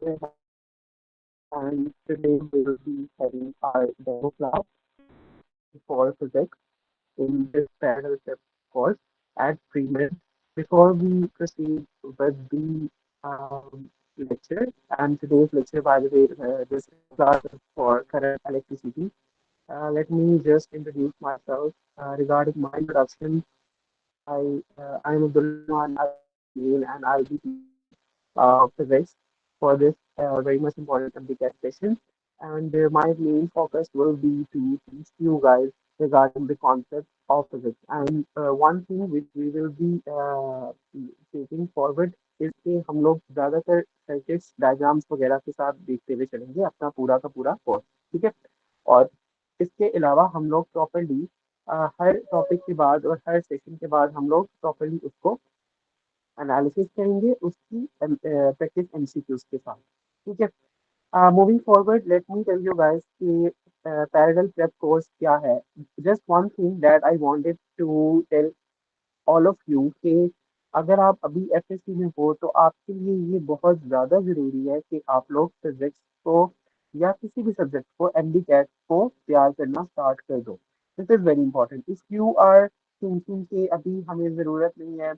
and today we will be having our demo class for physics in this parallel step course at pre-med. Before we proceed with the lecture, and today's lecture, by the way, this class is for current electricity. Let me just introduce myself. Regarding my introduction, I'm Abdullah and I'll be Jamil and I'll be teaching physics for this very much important MDCAT session. And my main focus will be to teach you guys regarding the concept of physics. And one thing which we will be taking forward is कि हम लोग ज़्यादातर circuits diagrams वगैरह के साथ देखते हुए चलेंगे अपना पूरा का पूरा कोर्स, ठीक है। और इसके अलावा हम लोग प्रॉपरली हर टॉपिक के बाद और हर सेशन के बाद हम लोग प्रॉपरली उसको एनालिसिस करेंगे उसकी प्रैक्टिस एमसीक्यूज के साथ, ठीक है। Moving forward, let me tell you guys कि पैरेलल प्रेप कोर्स क्या है। Just one thing that I wanted to tell all of you कि अगर आप अभी एफएससी में हो तो आपके लिए ये बहुत ज़्यादा ज़रूरी है कि आप लोग फिजिक्स को या किसी भी सब्जेक्ट को एमडीकैट को तैयार करना स्टार्ट कर दो। This is very important. If you are thinking कि अभी हमें ज़रूरत नहीं है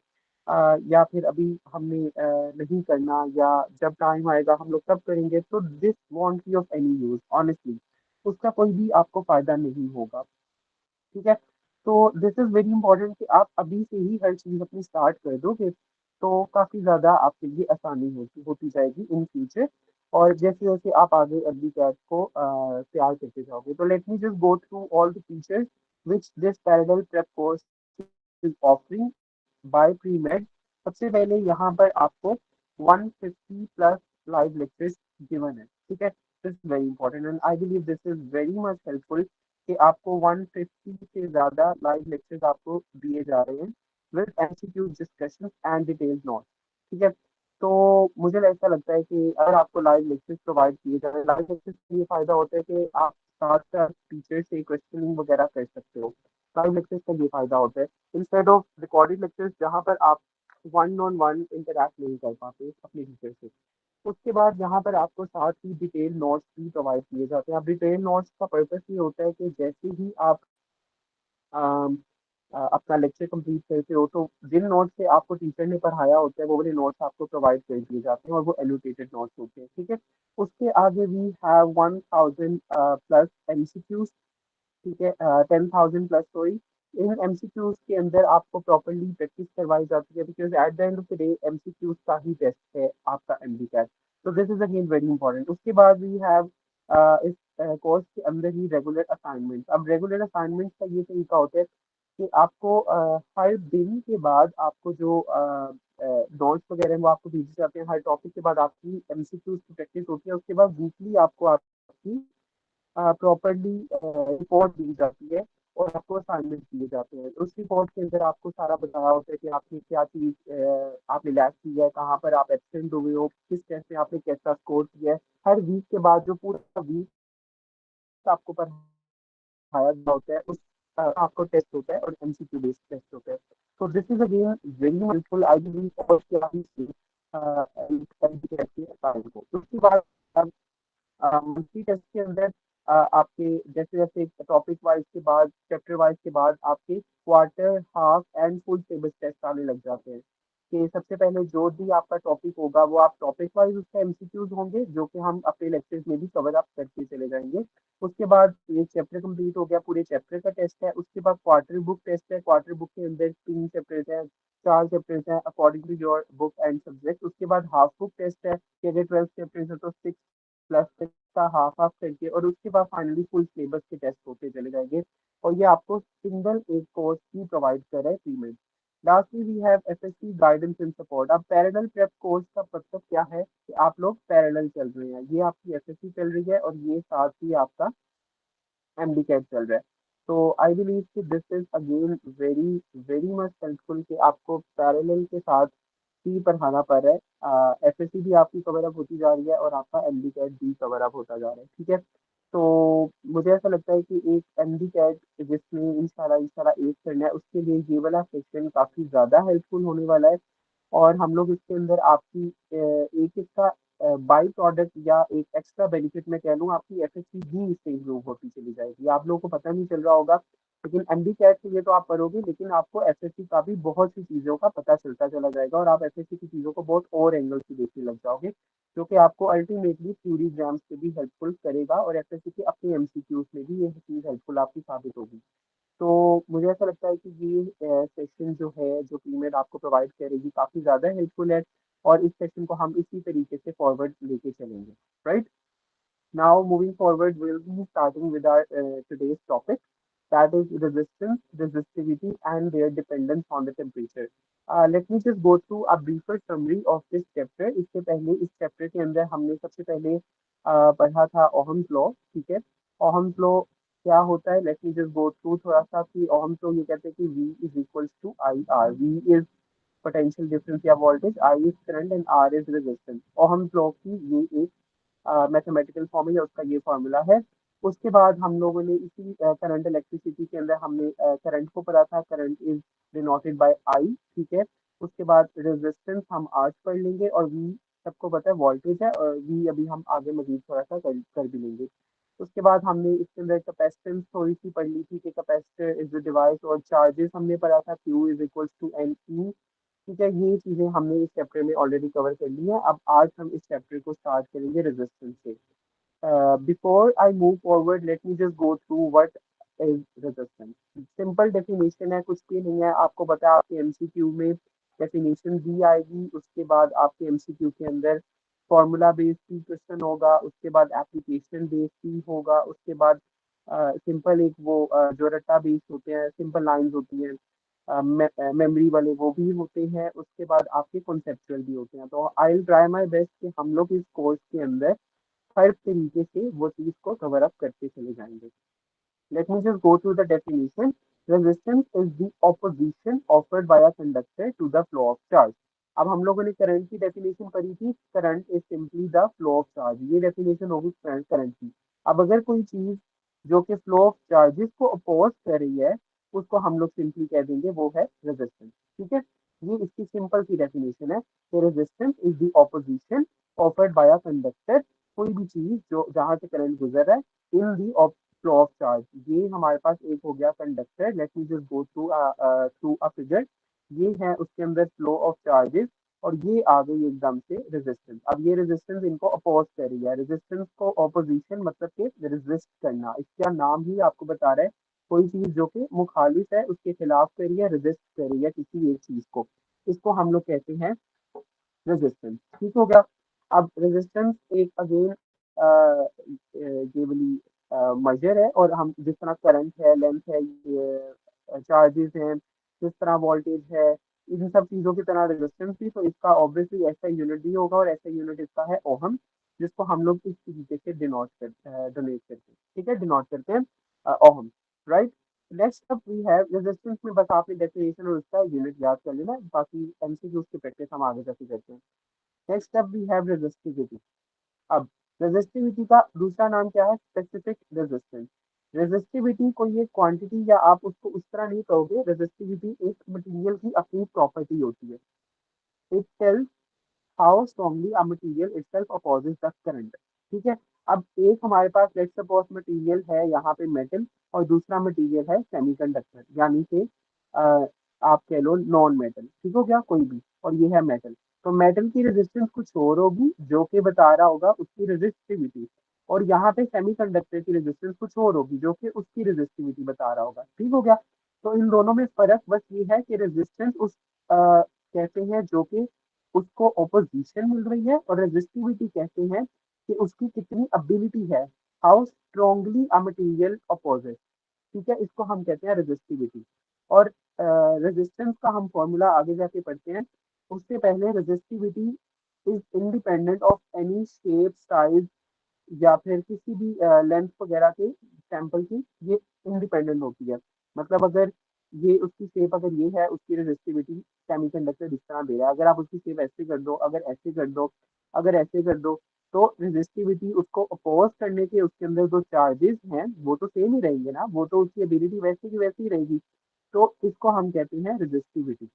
या फिर अभी हमने नहीं करना या जब टाइम आएगा हम लोग तब करेंगे, तो this won't be of any use honestly. उसका कोई भी आपको फायदा नहीं होगा, ठीक है। तो दिस इज वेरी इंपॉर्टेंट कि आप अभी से ही हर चीज अपनी स्टार्ट कर दोगे तो काफी ज्यादा आपके लिए आसानी होती होती जाएगी इन फ्यूचर। और जैसे जैसे आप आगे अगली कैट को तैयार करते जाओगे, तो let me just go through all the features which this parallel prep course is offering by pre-med। सबसे पहले यहाँ पर आपको 150 प्लस लाइव लेक्चर्स गिवन है, ठीक है। This is very important and I believe this is very much helpful कि आपको 150 से ज़्यादा लाइव लेक्चर्स आपको दिए जा रहे हैं with MCQ discussion and detailed notes, ठीक है। तो मुझे ऐसा लगता है कि अगर आपको लाइव लेक्चर्स प्रोवाइड किए जा रहे हैं, लाइव लेक्चर्स का ये फायदा होता है कि आप साथ साथ टीचर से क्वेश्चनिंग वगैरह कर सकते हो। लाइव लेक्चर्स का ये फायदा होता है इंस्टेड ऑफ रिकॉर्डेड लेक्चर्स जहाँ पर आप वन ऑन वन इंटरेक्ट नहीं कर पाते अपने टीचर से। उसके बाद यहाँ पर आपको साथ ही डिटेल नोट्स भी प्रोवाइड किए जाते हैं। अब डिटेल नोट्स का पर्पस ये होता है कि जैसे ही आप अम, अपना लेक्चर कंप्लीट करते हो तो जिन नोट्स से आपको टीचर ने पढ़ाया होता है वो वाले नोट्स आपको प्रोवाइड कर दिए जाते हैं और वो एनोटेटेड नोट्स होते हैं, ठीक है। उसके आगे वी हैव 1000 प्लस एमसीक्यूज, ठीक है, 10,000 प्लस सॉरी। इन एमसीक्यूज के अंदर आपको प्रॉपरली प्रैक्टिस करवाई जाती है because at the end of the day MCQs का ही टेस्ट है आपका एमडीकैट। तो this is again very important. उसके बाद वी हैव इस कोर्स के अंदर ही रेगुलर असाइनमेंट। अब रेगुलर असाइनमेंट का ये तरीका होता है कि आपको हर दिन के बाद आपको जो नोट्स वगैरह हैं वो आपको भेजे जाते हैं। हर टॉपिक के बाद आपकी एमसीक्यूज की प्रैक्टिस होती है। उसके बाद वीकली आपको आपकी प्रॉपरली रिपोर्ट दी जाती है और आपको असाइनमेंट दिए जाते हैं। उस रिपोर्ट के अंदर आपको सारा बताया होता है कि आपने क्या चीज़ आपने लैस की है, कहाँ पर आप एब्सेंट हुए हो, किस टेस्ट में आपने कैसा स्कोर किया है। हर वीक के बाद जो पूरा वीक आपको पढ़ाया गया होता है उस आपको टेस्ट होता है और एमसीक्यू बेस्ड टेस्ट होता है। तो this is again very helpful I believe और क्या ही को। उसके बाद मंथली टेस्ट के अंदर आपके जैसे जैसे टॉपिक वाइज के बाद चैप्टर वाइज के बाद आपके quarter half and full syllabus test आने लग जाते हैं कि सबसे पहले जो भी आपका टॉपिक होगा वो आप टॉपिक वाइज उसका एमसीक्यूज होंगे जो कि हम अपने लेक्चर्स में भी कवर अप करते चले जाएंगे। उसके बाद ये चैप्टर कंप्लीट हो गया, पूरे चैप्टर का टेस्ट है। उसके बाद क्वार्टर बुक टेस्ट है। क्वार्टर बुक के अंदर 3 चैप्टर्स हैं, 4 चैप्टर्स हैं according to your book and subject. उसके बाद हाफ बुक टेस्ट है कि अगर 12 चैप्टर्स है तो 6 प्लस का हाफ हाफ करके, और उसके बाद फाइनली फुल सिलेबस के टेस्ट होते चले जाएंगे। और ये आपको सिंगल एक कोर्स ही प्रोवाइड कर रहा है फ्री में। Lastly we have FSC guidance and support. अब पैरेलल प्रेप कोर्स का मतलब क्या है कि आप लोग पैरेलल चल रहे हैं, ये आपकी एफएससी चल रही है और ये साथ ही आपका एमडीकैट चल रहा है। तो आई बिलीव कि this is again very very much helpful कि आपको पैरेलल के साथ ही पढ़ाना पड़ रहा है। एफएससी भी आपकी कवर अप होती जा रही है और आपका एमडीकैट भी कवर अप होता जा रहा है, ठीक है। तो मुझे ऐसा लगता है कि एक एमडीकैट जिसमें इंशाल्लाह एक करना है उसके लिए ये वाला सेक्शन काफ़ी ज़्यादा हेल्पफुल होने वाला है। और हम लोग इसके अंदर आपकी एक एक का बाई प्रोडक्ट या एक एक्स्ट्रा बेनिफिट मैं कह लूँ, आपकी एफएससी भी इससे इम्प्रूव होती चली जाएगी। आप लोगों को पता नहीं चल रहा होगा, लेकिन एमडी कैट के लिए तो आप करोगे, लेकिन आपको एफएससी का भी बहुत सी चीज़ों का पता चलता चला जाएगा और आप एफएससी की चीज़ों को बहुत और एंगल से देखने लग जाओगे, जो कि आपको अल्टीमेटली थ्योरी एग्जाम्स से भी हेल्पफुल करेगा और एफएससी के अपने एमसीक्यूज में भी ये चीज़ हेल्पफुल आपकी साबित होगी। तो मुझे ऐसा लगता है कि ये सेशन जो है, जो टीमेट आपको प्रोवाइड करेगी, काफ़ी ज़्यादा हेल्पफुल है और इस सेशन को हम इसी तरीके से फॉरवर्ड लेके चलेंगे, right? Now, moving forward, we'll be starting with our today's topic, that is resistance, resistivity, and their dependence on the temperature. Let me just go through a briefer summary of this chapter. इससे पहले इस chapter के अंदर हमने सबसे पहले पढ़ा था ओहम्स लॉ, ठीक है? ओहम्स लॉ क्या होता है? Let me just go through थोड़ा सा कि ओहम्स लॉ ये कहते हैं कि V is equals to I R. V is potential difference या voltage, I is current and R is resistance. Ohm's law की ये एक मैथमेटिकल फॉर्म है या उसका ये फॉर्मूला है। उसके बाद हम लोगों ने इसी करंट इलेक्ट्रिसिटी के अंदर हमने करंट को पढ़ा था, करंट इज डिनोटेड बाय आई, ठीक है। उसके बाद रेजिस्टेंस हम आज पढ़ लेंगे और वी सबको पता है वोल्टेज है, और वी अभी हम आगे मजीद थोड़ा सा कर भी लेंगे। उसके बाद हमने इसके अंदर कैपेसिटेंस थोड़ी सी पढ़ ली थी कि कैपेसिटर इज द डिवाइस, और चार्जेस हमने पढ़ा था Q is equals to n e, ठीक है। ये चीजें हमने इस चैप्टर में ऑलरेडी कवर कर ली है। अब आज हम इस चैप्टर को स्टार्ट करेंगे रेजिस्टेंस से। Before I move forward, let me just go through what is resistance. Simple definition है, कुछ भी नहीं है। आपको पता है आपके एमसीक्यू में डेफिनेशन दी आएगी, उसके बाद आपके एमसीक्यू के अंदर फॉर्मूला बेस्ड भी क्वेश्चन होगा, उसके बाद एप्लीकेशन बेस्ड भी होगा, उसके बाद सिंपल एक वो जो रट्टा बेस्ड होते हैं, सिंपल लाइंस होती हैं, मेमोरी वाले वो भी होते हैं, उसके बाद आपके कॉन्सेप्चुअल भी होते हैं। तो I will try my best कि हम लोग इस कोर्स के अंदर हर तरीके से वो चीज को कवर अप करते चले जाएंगे। Let me just go through the definition. Resistance is the opposition offered by a conductor to the flow of charge. अब हम लोगों ने करंट की डेफिनेशन पढ़ी थी, current is simply the flow of charge, ये डेफिनेशन होगी करंट की। अब अगर कोई चीज जो कि फ्लो ऑफ चार्जेस को अपोज कर रही है, उसको हम लोग सिंपली कह देंगे वो है रेजिस्टेंस, ठीक है। ये इसकी सिंपल सी डेफिनेशन है कि resistance is the opposition offered by a conductor, कोई भी चीज जो जहां से करंट गुजर रहा है इन दी फ्लो ऑफ चार्ज। ये हमारे पास एक हो गया conductor. Let me just go through through a figure. ये है उसके अंदर फ्लो ऑफ चार्जेस, और ये आ गई एकदम से रेजिस्टेंस। अब ये रेजिस्टेंस इनको अपोज कर रही है। रेजिस्टेंस को ऑपोजिशन मतलब कि रेजिस्ट करना, इसका नाम ही आपको बता रहा है। कोई चीज जो कि मुखालिफ है उसके खिलाफ कर रही है, रेजिस्ट कर रही है किसी एक चीज को, इसको हम लोग कहते हैं रेजिस्टेंस, ठीक हो गया। अब रेजिस्टेंस एक अगेन ये वाली मर्जर है, और हम जिस तरह करंट है, लेंथ है, ये चार्जेस हैं, जिस तरह वोल्टेज है, इन सब चीजों की तरह रेजिस्टेंस भी, तो इसका ऑब्वियसली ऐसा यूनिट भी होगा, और ऐसा यूनिट इसका है ओहम, जिसको हम लोग इस तरीके से डोनेट करते हैं, ठीक है, डिनोट करते हैं ohm, right. Next up we have resistance में, बस आपने डेफिनेशन और उसका यूनिट याद कर लेना, बाकी एमसीक्यूज की प्रैक्टिस हम आगे जाके करते हैं। Next up we have resistivity. अब रेजिस्टिविटी का दूसरा नाम क्या है? Specific resistance. रेजिस्टिविटी कोई एक क्वांटिटी, या आप उसको उस तरह नहीं कहोगे, रेजिस्टिविटी एक मटेरियल की अपनी प्रॉपर्टी होती है। It tells how strongly a material itself opposes the current, ठीक है। अब एक हमारे पास लेट्स सपोज मटेरियल है यहाँ पे मेटल, और दूसरा मटेरियल है सेमीकंडक्टर, यानी कि आप कह लो नॉन मेटल, ठीक हो गया, कोई भी, और ये है मेटल। तो मेटल की रेजिस्टेंस कुछ और होगी जो कि बता रहा होगा उसकी रेजिस्टिविटी, और यहाँ पे सेमीकंडक्टर की रेजिस्टेंस कुछ और होगी जो कि उसकी रेजिस्टिविटी बता रहा होगा, ठीक हो गया। तो इन दोनों में फर्क बस ये है कि रेजिस्टेंस उस कहते हैं जो कि उसको ऑपोजिशन मिल रही है, और रेजिस्टिविटी कहते हैं कि उसकी कितनी एबिलिटी है, how strongly a material opposes, ठीक है, इसको हम कहते हैं रेजिस्टिविटी। और रेजिस्टेंस का हम फॉर्मूला आगे जाके पढ़ते हैं, उससे पहले resistivity is independent of any shape, size, या फिर किसी भी लेंथ वगैरह के सैंपल की, ये इंडिपेंडेंट होती है। मतलब अगर ये उसकी शेप अगर ये है, उसकी रेजिस्टिविटी सेमीकंडक्टर जिस तरह दे रहा है, अगर आप उसकी शेप ऐसे कर दो, अगर ऐसे कर दो, अगर ऐसे कर दो, तो रेजिस्टिविटी उसको अपोज करने के उसके अंदर जो चार्जेस हैं वो तो सेम ही रहेंगे ना, वो तो उसकी एबिलिटी वैसे की वैसी ही रहेगी। तो इसको हम कहते हैं रेजिस्टिविटी।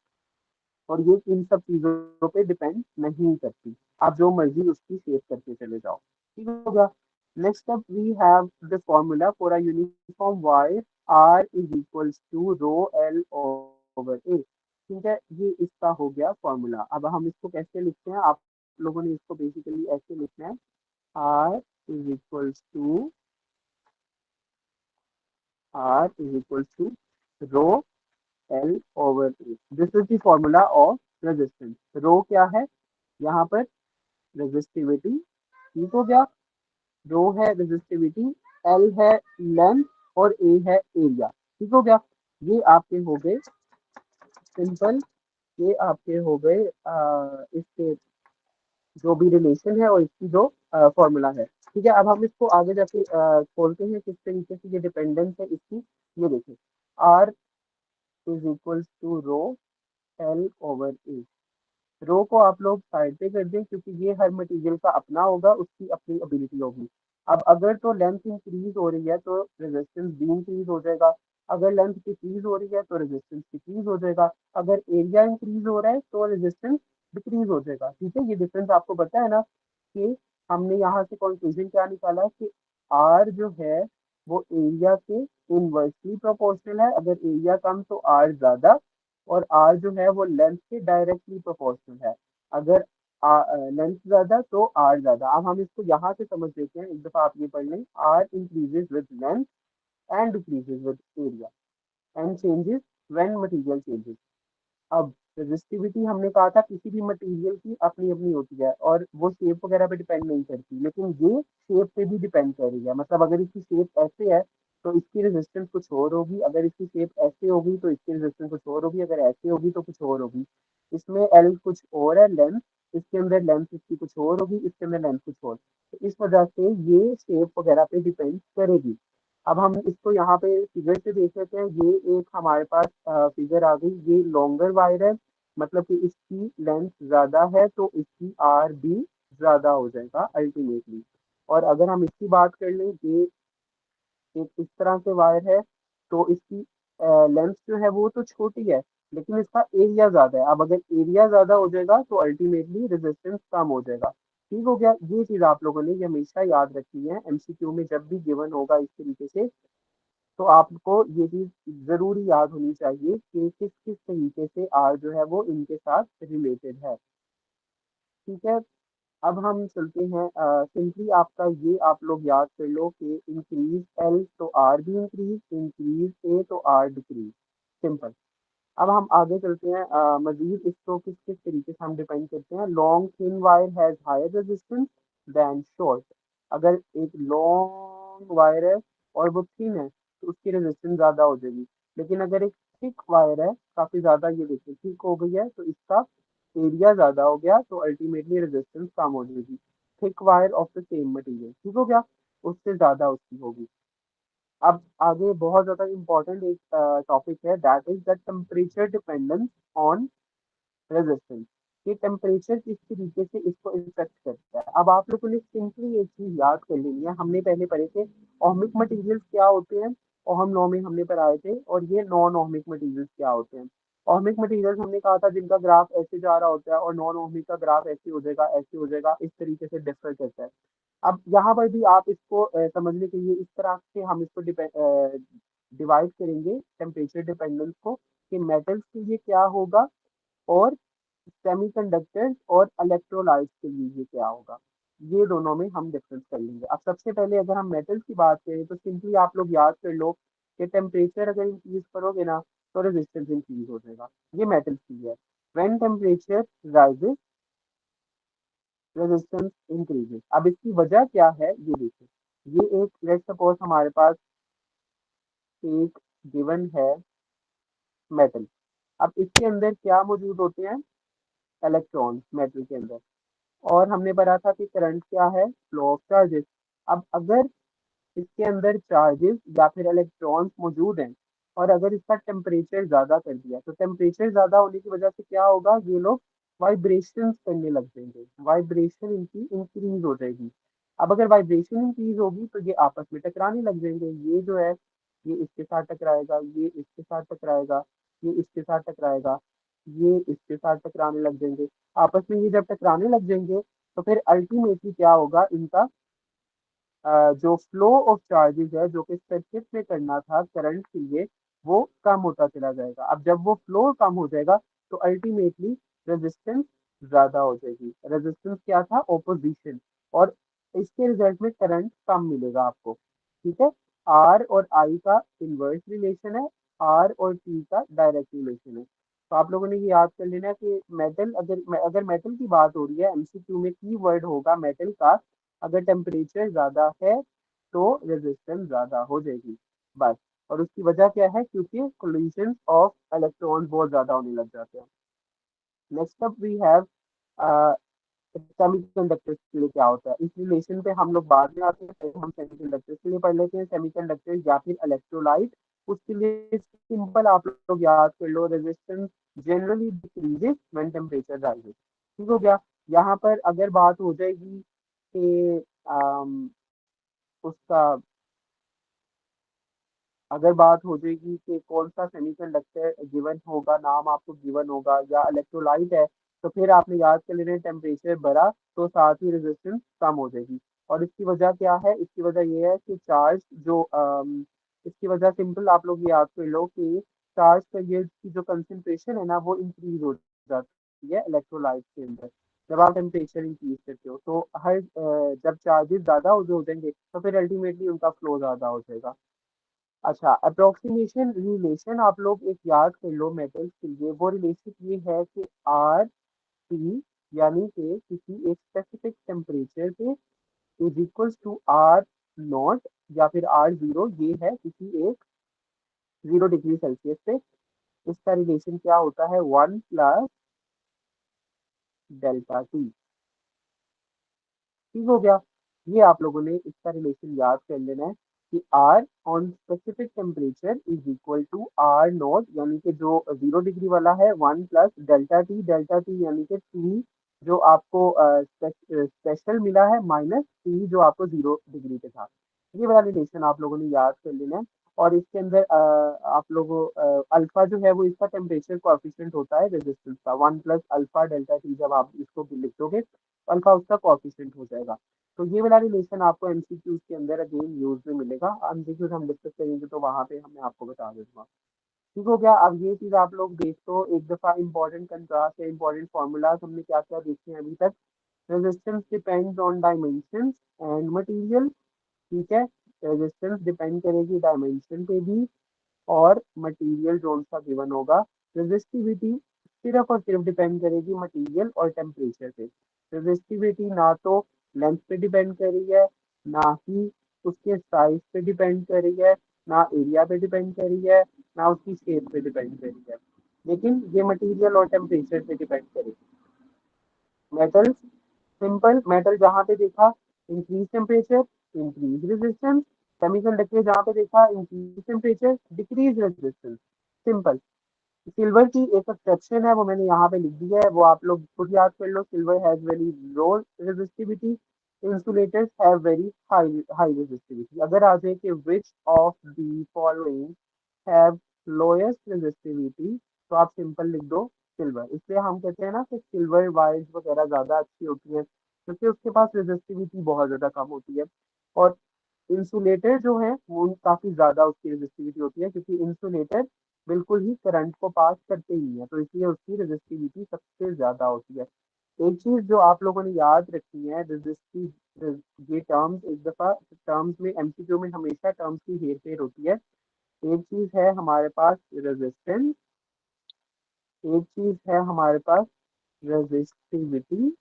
और ये इन सब चीजों पे डिपेंड नहीं करती। आप जो मर्जी उसकी शेप करके चले जाओ। ठीक हो गया। Next up we have the formula for a uniform wire R is equals to rho L over A. ठीक है, ये इसका हो गया फॉर्मूला। अब हम इसको कैसे लिखते हैं, आप लोगों ने इसको बेसिकली ऐसे लिखना है, R is equals to R is equals to rho L over A. This is the formula of resistance. Rho क्या है यहाँ पर, रेजिस्टिविटी। ठीक हो गया, रो है रेजिस्टिविटी, एल है लेंथ और ए है एरिया। ठीक हो गया, ये आपके हो गए सिंपल, ये आपके हो गए इसके जो भी रिलेशन है और इसकी जो फॉर्मूला है। ठीक है, अब हम इसको आगे जाके खोलते हैं किस तरीके से ये डिपेंडेंस है इसकी। ये देखिए, R is equals to rho L over A. Rho को आप लोग साइड पे कर दें क्योंकि ये हर मटेरियल का अपना होगा, उसकी अपनी एबिलिटी होगी। अब अगर तो लेंथ इंक्रीज हो रही है तो रेजिस्टेंस भी इंक्रीज हो जाएगा, अगर लेंथ डिक्रीज हो रही है तो रेजिस्टेंस डिक्रीज हो जाएगा, अगर एरिया इंक्रीज हो रहा है तो रेजिस्टेंस डिक्रीज हो जाएगा। ठीक है, ये डिफरेंस आपको पता है ना, कि हमने यहाँ से कंक्लूजन क्या निकाला कि आर जो है वो एरिया के इनवर्सली प्रोपोर्शनल है, अगर एरिया कम तो आर ज्यादा, और आर जो है वो लेंथ के डायरेक्टली प्रोपोर्शनल है, अगर लेंथ ज्यादा तो आर ज्यादा। अब हम इसको यहाँ से समझ लेते हैं, एक दफा आप ये पढ़ लें, R increases with length and decreases with area and changes when material changes. अब रेजिस्टिविटी हमने कहा था किसी भी मटेरियल की अपनी अपनी होती है और वो शेप वगैरह पे डिपेंड नहीं करती, लेकिन ये शेप पे भी डिपेंड कर रही है। मतलब अगर इसकी शेप ऐसे है तो इसकी रेजिस्टेंस कुछ और होगी, अगर इसकी शेप ऐसे होगी तो इसकी रेजिस्टेंस कुछ और होगी, अगर ऐसे होगी तो कुछ और होगी। इसमें एल कुछ और है लेंथ, इसके अंदर लेंथ इसकी कुछ और होगी, इसके अंदर लेंथ कुछ और, तो इस वजह से ये शेप वगैरह पे डिपेंड करेगी। अब हम इसको यहाँ पे फिगर से देख लेते हैं, ये एक हमारे पास फिगर आ गई, ये लॉन्गर वायर है, मतलब कि इसकी लेंथ ज्यादा है तो इसकी आर भी ज्यादा हो जाएगा अल्टीमेटली। और अगर हम इसकी बात कर लें, ये एक इस तरह से वायर है तो इसकी लेंथ जो है वो तो छोटी है लेकिन इसका एरिया ज्यादा है। अब अगर एरिया ज्यादा हो जाएगा तो अल्टीमेटली रेजिस्टेंस कम हो जाएगा। ठीक हो गया, ये चीज आप लोगों ने ये हमेशा याद रखनी है, एमसीक्यू में जब भी गिवन होगा इस तरीके से तो आपको ये चीज जरूरी याद होनी चाहिए कि किस किस तरीके से आर जो है वो इनके साथ रिलेटेड है। ठीक है, अब हम चलते हैं, सिंपली आपका ये आप लोग याद कर लो कि इंक्रीज एल तो आर भी इंक्रीज, इंक्रीज ए तो आर डिक्रीज। सिंपल। अब हम आगे चलते हैं, मजीद इसको किस किस तरीके से हम डिपेंड करते हैं। Long thin wire has higher resistance than short. अगर एक लॉन्ग वायर है और वो थिन है तो उसकी रेजिस्टेंस ज्यादा हो जाएगी, लेकिन अगर एक थिक वायर है, काफी ज्यादा, ये देखिए थिक हो गई है तो इसका एरिया ज्यादा हो गया तो अल्टीमेटली रेजिस्टेंस कम हो जाएगी। Thick wire of the same material, ठीक हो गया, उससे ज्यादा उसकी होगी। अब आगे बहुत ज्यादा इंपॉर्टेंट एक टॉपिक है, that is the temperature dependence on resistance. कि टेम्परेचर किस तरीके से इसको इफेक्ट करता है। अब आप लोगों ने सिंपली एक चीज याद कर लेनी है, हमने पहले पढ़े थे ओहमिक मटेरियल्स क्या होते हैं, ओहम लॉ में हमने पढ़ाए थे, और ये नॉन ओहमिक मटेरियल्स क्या होते हैं। ओहमिक मटेरियल्स हमने कहा था जिनका ग्राफ ऐसे जा रहा होता है और नॉन ओहमिक का ग्राफ ऐसे हो जाएगा, ऐसे हो जाएगा, इस तरीके से डिफर करता है। अब यहाँ पर भी आप इसको समझने के लिए इस तरह से हम इसको डिवाइड करेंगे टेम्परेचर डिपेंडेंस को, कि मेटल्स के लिए क्या होगा और सेमीकंडक्टर्स और इलेक्ट्रोलाइट्स के लिए ये क्या होगा। ये दोनों में हम डिफरेंस कर लेंगे। अब सबसे पहले अगर हम मेटल्स की बात करें तो सिंपली आप लोग याद कर लो कि टेम्परेचर अगर इंक्रीज करोगे ना तो रेजिस्टेंस इंक्रीज हो जाएगा। ये मेटल्स की है, when temperature rises resistance increases. अब इसकी वजह क्या है ये देखिए, ये एक लेट्स सपोज हमारे पास एक गिवन है मेटल। अब इसके अंदर क्या मौजूद होते हैं, इलेक्ट्रॉन मेटल के अंदर, और हमने पढ़ा था कि करंट क्या है, फ्लो ऑफ चार्जेस। अब अगर इसके अंदर चार्जेस या फिर इलेक्ट्रॉन्स मौजूद हैं और अगर इसका टेम्परेचर ज्यादा कर दिया तो टेम्परेचर ज्यादा होने की वजह से क्या होगा, ये लोग वाइब्रेशंस करने लग जाएंगे, वाइब्रेशन इनकी इंक्रीज हो जाएगी। अब अगर वाइब्रेशन इंक्रीज होगी तो ये आपस में टकराने लग जाएंगे, ये जो है ये इसके साथ टकराएगा, ये इसके साथ टकराएगा, ये इसके साथ टकराएगा। ये इसके साथ टकराने लग जाएंगे। आपस में ये जब टकराने लग जाएंगे तो फिर अल्टीमेटली क्या होगा, इनका जो फ्लो ऑफ चार्जेस है जो कि सर्किट में करना था करंट के लिए, वो कम होता चला जाएगा। अब जब वो फ्लो कम हो जाएगा तो अल्टीमेटली रेजिस्टेंस ज्यादा हो जाएगी। रेजिस्टेंस क्या था, ओपोजिशन, और इसके रिजल्ट में करंट कम मिलेगा आपको। ठीक है, आर और आई का इनवर्स रिलेशन है, आर और टी का डायरेक्ट रिलेशन है। तो आप लोगों ने ये याद कर लेना कि मेटल, अगर मेटल की बात हो रही है, एमसीक्यू में की वर्ड होगा मेटल का। अगर टेम्परेचर ज्यादा है तो रेजिस्टेंस ज्यादा हो जाएगी, बस। और उसकी वजह क्या है, क्योंकि कोलिजन ऑफ इलेक्ट्रॉन्स बहुत ज्यादा होने लग जाते हैं। Next up we have semiconductors के लिए क्या होता है। इस रिलेशन पे हम लोग बाद में आते हैं, पहले हम सेमीकंडक्टर्स के लिए पढ़ लेते हैं। सेमीकंडक्टर या फिर इलेक्ट्रोलाइट, उसके लिए सिंपल आप लोग याद कर लो, resistance generally decreases when temperature rises. ठीक हो गया। यहाँ पर अगर बात हो जाएगी कि उसका, अगर बात हो जाएगी कि कौन सा सेमीकंडक्टर गिवन होगा, नाम आपको गिवन होगा, या इलेक्ट्रोलाइट है, तो फिर आपने याद कर लेना, टेम्परेचर बढ़ा तो साथ ही रेजिस्टेंस कम हो जाएगी। और इसकी वजह क्या है, इसकी वजह ये है कि चार्ज जो इसकी वजह सिंपल आप लोग याद कर लो कि चार्ज का ये की जो कंसंट्रेशन है ना, वो इंक्रीज हो जाती है इलेक्ट्रोलाइट के अंदर। जब आप टेम्परेचर इंक्रीज करते हो तो जब चार्जेस ज्यादा हो जाएंगे तो फिर अल्टीमेटली उनका फ्लो ज्यादा हो जाएगा। अच्छा, अप्रोक्सीमेशन रिलेशन आप लोग एक याद कर लो मेटल्स के लिए। वो रिलेशन ये है कि आर टी, यानी कि किसी एक स्पेसिफिक टेम्परेचर पे is equals to R naught या फिर आर जीरो, ये है किसी एक 0 डिग्री सेल्सियस पे। इसका रिलेशन क्या होता है, 1 + ΔT। ठीक हो गया। ये आप लोगों ने इसका रिलेशन याद कर लेना है कि R on specific temperature is equal to R naught, यानी कि जो 0 डिग्री वाला है, 1 + ΔT। डेल्टा टी यानी कि टी जो आपको स्पेशल मिला है, माइनस टी जो आपको 0 डिग्री पे था। ये वाला रिलेशन आप लोगों ने याद कर लेना है। और इसके अंदर आप लोगों अल्फा जो है वो इसका टेम्परेचर कोएफिशिएंट होता है रेजिस्टेंस का। 1 + अल्फा ΔT जब आप इसको लिख दोगे, अल्फा उसका कोएफिशिएंट हो जाएगा। तो ये वाला रिलेशन आपको एमसीक्यूज के अंदर अगेन यूज में मिलेगा। एमसीक्यूज हम डिस्कस करेंगे तो वहां पे मैं आपको बता दूंगा। ठीक हो गया। अब ये चीज आप लोग देख तो एक दफा इंपॉर्टेंट कंट्रास्ट या इंपॉर्टेंट फॉर्मूलाज हमने क्या क्या देखे हैं अभी तक। Resistance depends on dimension and material. ठीक है, रेजिस्टेंस डिपेंड करेगी डायमेंशन पे भी और मटेरियल जोन सा गिवन होगा। रेजिस्टिविटी सिर्फ और सिर्फ डिपेंड करेगी मटेरियल और टेम्परेचर पे। रेजिस्टिविटी ना तो लेंथ पे डिपेंड कर रही है, ना ही उसके साइज पे डिपेंड कर रही है, ना एरिया पे डिपेंड कर रही है, ना उसकी शेप पे डिपेंड कर रही है, लेकिन ये मटेरियल और टेम्परेचर पे डिपेंड करेगी। मेटल, सिंपल मेटल जहाँ पे देखा increase temperature increase resistance, semiconductor जहाँ पे देखा increase temperature decrease resistance, simple. Silver की एक एक्सेप्शन है, वो मैंने यहाँ पे लिख दिया है, वो आप लोग खुद याद कर लो। Silver has very low resistivity, insulators have very high high resistivity. अगर आ जाए कि which of the following have lowest resistivity, तो आप सिंपल लिख दो सिल्वर। इसलिए हम कहते हैं ना कि सिल्वर वायर्स वगैरह ज्यादा अच्छी होती है, क्योंकि उसके पास रेजिस्टिविटी बहुत ज्यादा कम होती है। और इंसुलेटर जो है वो काफी ज्यादा उसकी रेजिस्टिविटी होती है, क्योंकि इंसुलेटर बिल्कुल ही करंट को पास करते ही है, तो इसलिए उसकी रेजिस्टिविटी सबसे ज्यादा होती है। एक चीज जो आप लोगों ने याद रखनी है, रेजिस्टिव, ये टर्म्स एक दफा टर्म्स में एमसीक्यू में हमेशा टर्म्स की हेर फेर होती है। एक चीज है हमारे पास रेजिस्टेंस, एक चीज है हमारे पास रेजिस्टिविटी,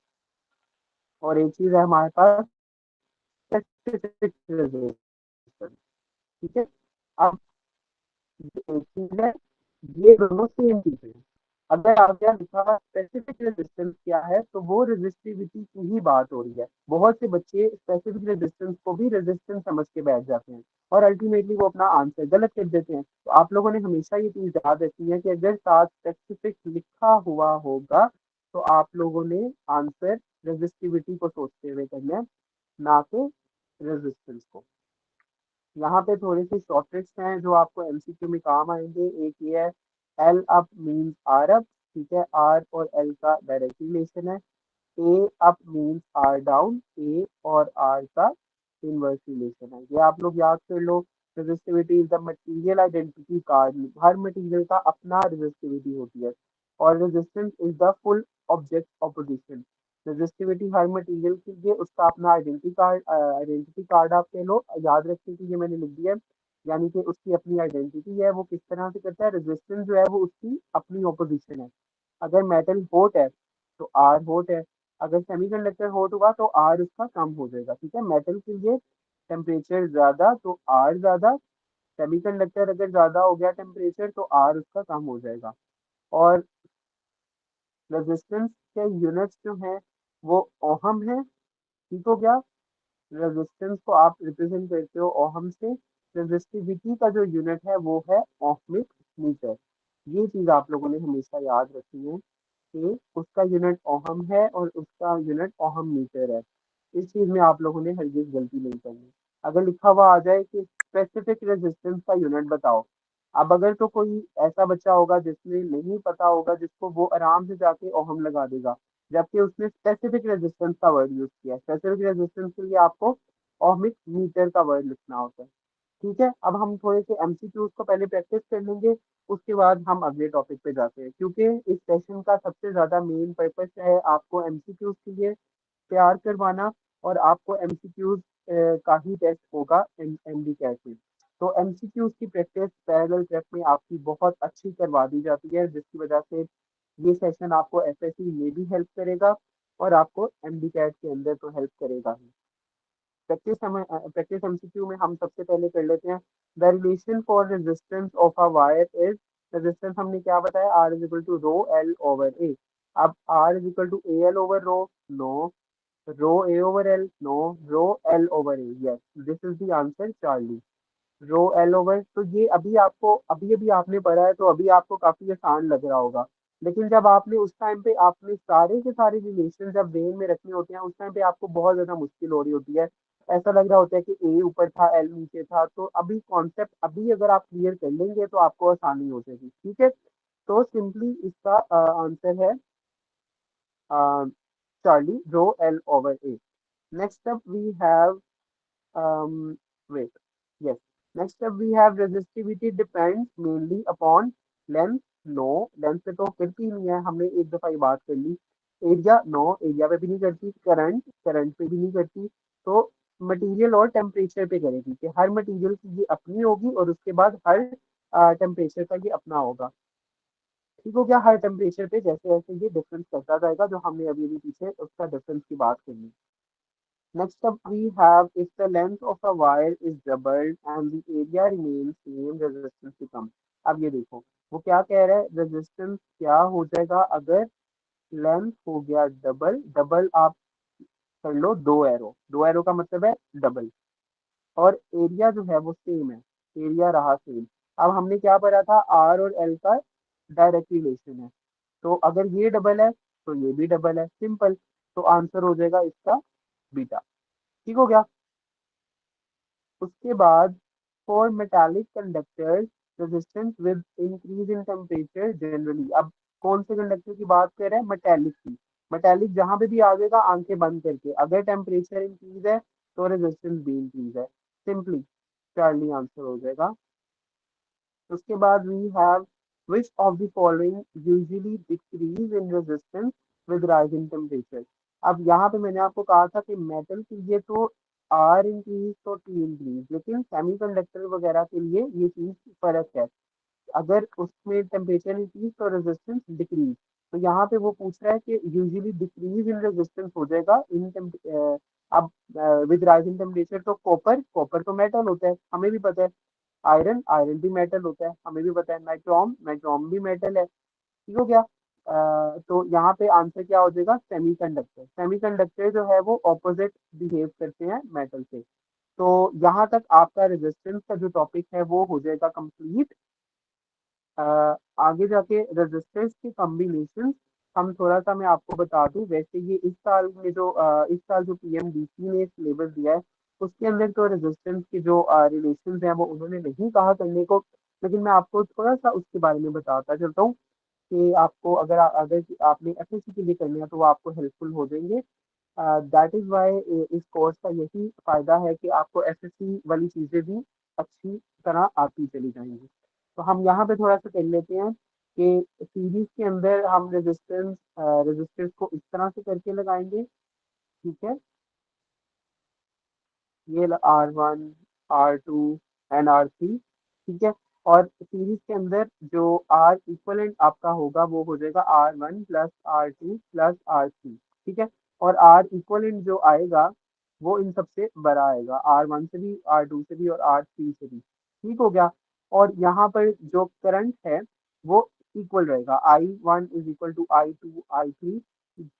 और एक चीज है हमारे पास स्पेसिफिक रेजिस्टेंस। ठीक है, अब ये एक चीज है, ये दोनों सेम चीज है। अगर आप यहाँ लिखा स्पेसिफिक रेजिस्टेंस क्या है, तो वो रेजिस्टिविटी की ही बात हो रही है। बहुत से बच्चे स्पेसिफिक रेजिस्टेंस को भी रेजिस्टेंस समझ के बैठ जाते हैं और अल्टीमेटली वो अपना आंसर गलत कर देते हैं। तो आप लोगों ने हमेशा ये चीज याद रखनी है कि अगर साथ स्पेसिफिक लिखा हुआ होगा तो आप लोगों ने आंसर रेजिस्टिविटी को सोचते हुए करना है, ना कि रेजिस्टेंस को। यहाँ पे थोड़े से शॉर्ट ट्रिक्स हैं जो आपको एमसीक्यू में काम आएंगे। एक ये है, L up means R up, ठीक है, आर और एल का डायरेक्ट रिलेशन है। A up means R down, A और आर का इनवर्स रिलेशन है। ये आप लोग याद कर लो। Resistivity is the material identity card. हर मटेरियल का अपना रेजिस्टिविटी होती है। और resistance is the full object opposition. Resistivity हर मटेरियल के लिए उसका अपना आइडेंटिटी कार्ड आप कह लो, याद रखिए कि ये मैंने लिख दिया है। यानी कि उसकी अपनी आइडेंटिटी है, वो किस तरह से करता है। रेजिस्टेंस जो है वो उसकी अपनी ऑपोजिशन है। अगर मेटल हॉट है तो आर हॉट है। अगर सेमीकंडक्टर हॉट हुआ तो आर उसका कम हो जाएगा। ठीक है, मेटल के लिए टेम्परेचर ज्यादा तो आर ज्यादा। सेमीकंडक्टर अगर ज्यादा हो गया टेम्परेचर तो आर उसका कम हो जाएगा। और रेजिस्टेंस के यूनिट्स जो है वो ओहम है। ठीक हो गया। रेजिस्टेंस को आप रिप्रेजेंट करते हो ओहम से। रेजिस्टिविटी का जो यूनिट है वो है ओहमिक मीटर। ये चीज आप लोगों ने हमेशा याद रखनी है कि उसका यूनिट ओहम है और उसका यूनिट ओहम मीटर है। इस चीज में आप लोगों ने हरगिज गलती नहीं करनी। अगर लिखा हुआ आ जाए कि स्पेसिफिक रेजिस्टेंस का यूनिट बताओ, अब अगर तो कोई ऐसा बच्चा होगा जिसने नहीं पता होगा, जिसको वो आराम से जाके ओहम लगा देगा, जबकि उसने स्पेसिफिक रेजिस्टेंस का वर्ड यूज किया है। स्पेसिफिक रेजिस्टेंस के लिए आपको ओहमिक मीटर का वर्ड लिखना होता है। ठीक है, अब हम थोड़े से एमसीक्यूज को पहले प्रैक्टिस कर लेंगे, उसके बाद हम अगले टॉपिक पे जाते हैं। क्योंकि इस सेशन का सबसे ज्यादा मेन पर्पस है आपको एमसीक्यूज के लिए तैयार करवाना। और आपको एमसीक्यूज का ही टेस्ट होगा एमडीकैट में। तो एमसीक्यूज की प्रैक्टिस पैरेलल ट्रैक में आपकी बहुत अच्छी करवा दी जाती है, जिसकी वजह से ये सेशन आपको एफएससी में भी हेल्प करेगा और आपको एमडीकैट के अंदर तो हेल्प करेगा ही। प्रैक्टिस एमसीक्यू में हम सबसे पहले कर लेते हैं। The relation for resistance of a wire is. Resistance हमने क्या बताया, R is equal to rho L over A. अब R is equal to A L over rho, no. Rho A over L, no. Rho L over A, yes. This is the answer Charlie. Rho L over, तो ये अभी आपको अभी अभी आपने पढ़ा है तो अभी आपको काफी आसान लग रहा होगा। लेकिन जब आपने उस टाइम पे आपने सारे के सारे रिलेशन जब ब्रेन में रखने होते हैं, उस टाइम पे आपको बहुत ज्यादा मुश्किल हो रही होती है। ऐसा लग रहा होता है कि ए ऊपर था एल नीचे था। तो अभी कॉन्सेप्ट अभी अगर आप क्लियर कर लेंगे तो आपको आसानी हो जाएगी। ठीक है, तो सिंपली इसका आंसर है Charlie, rho L over A. Next up we have um wait yes next up we have resistivity depends mainly upon length। No, length पे तो करती ही नहीं है, हमने एक दफा ये बात कर ली। एरिया, नो, एरिया पे भी नहीं करती। करंट, करंट पे भी नहीं करती। तो मटेरियल और टेम्परेचर पे करेगी कि हर मटेरियल की ये अपनी होगी और उसके बाद हर टेम्परेचर का ये अपना होगा। ठीक हो गया, हर टेम्परेचर पे जैसे जैसे ये डिफरेंस करता जाएगा, जो हमने अभी अभी पीछे उसका डिफरेंस की बात करनी। Next up we have, if the length of a wire is doubled and the area remains same, resistance becomes। अब ये देखो वो क्या कह रहा है, रेजिस्टेंस क्या हो जाएगा अगर लेंथ हो गया डबल। डबल आप कर लो, दो एरो का मतलब है डबल। और एरिया जो है वो सेम है, एरिया रहा सेम। अब हमने क्या पढ़ा था, आर और एल का डायरेक्ट रिलेशन है। तो अगर ये डबल है तो ये भी डबल है, सिंपल। तो आंसर हो जाएगा इसका बीटा। ठीक हो गया। उसके बाद for metallic conductors resistance with increase in temperature generally. अब कौन से कंडक्टर की बात कर रहे हैं, मेटालिक की। मेटालिक जहां पे भी आ जाएगा आंखें बंद करके, अगर टेम्परेचर इंक्रीज है तो रेजिस्टेंस भी इंक्रीज है। सिंपली चार्ली आंसर हो जाएगा। उसके बाद we have which of the following usually decrease in resistance with rising temperature. अब यहाँ पे मैंने आपको कहा था कि मेटल के लिए तो आर इंक्रीज तो टी इंक्रीज, लेकिन सेमीकंडक्टर वगैरह के लिए ये चीज फर्क है। अगर उसमें टेम्परेचर इंक्रीज तो रेजिस्टेंस डिक्रीज। तो यहाँ पे वो पूछ रहा है कि यूजुअली डिक्रीज इन रेजिस्टेंस हो जाएगा इन अब विद राइजिंग टेम्परेचर। तो कॉपर, कॉपर तो मेटल होता है हमें भी पता है। आयरन, आयरन भी मेटल होता है हमें भी पता है। नाइट्रोम, नाइट्रोम भी मेटल है। ठीक हो गया। तो यहाँ पे आंसर क्या हो जाएगा, सेमीकंडक्टर। सेमीकंडक्टर जो है वो ऑपोजिट बिहेव करते हैं मेटल से। तो यहाँ तक आपका रेजिस्टेंस का जो टॉपिक है वो हो जाएगा कंप्लीट। आगे जाके रेजिस्टेंस के कॉम्बिनेशन हम थोड़ा सा मैं आपको बता दूं। वैसे ये इस साल में जो इस साल जो पीएमडीसी ने सिलेबस दिया है उसके अंदर तो रेजिस्टेंस के जो रिलेशन हैं वो उन्होंने नहीं कहा करने को। लेकिन मैं आपको थोड़ा सा उसके बारे में बताता चलता हूँ। कि आपको अगर आपने एफएससी के लिए करना है तो वो आपको हेल्पफुल हो जाएंगे। दैट इज वाई इस कोर्स का यही फायदा है कि आपको एफएससी वाली चीजें भी अच्छी तरह आती चली जाएंगी। तो हम यहाँ पे थोड़ा सा कर लेते हैं कि सीरीज के अंदर हम रेजिस्टेंस को इस तरह से करके लगाएंगे। ठीक है, ये R1, R2 एंड R3। ठीक है, और सीरीज के अंदर जो आर इक्वलेंट आपका होगा वो हो जाएगा R1 plus R2 plus R3। ठीक है, और आर इक्वलेंट जो आएगा वो इन सबसे बड़ा आएगा, R1 से भी, R2 से भी और R3 से भी। ठीक हो गया। और यहाँ पर जो करंट है वो इक्वल रहेगा, I1 is equal to I2 I3।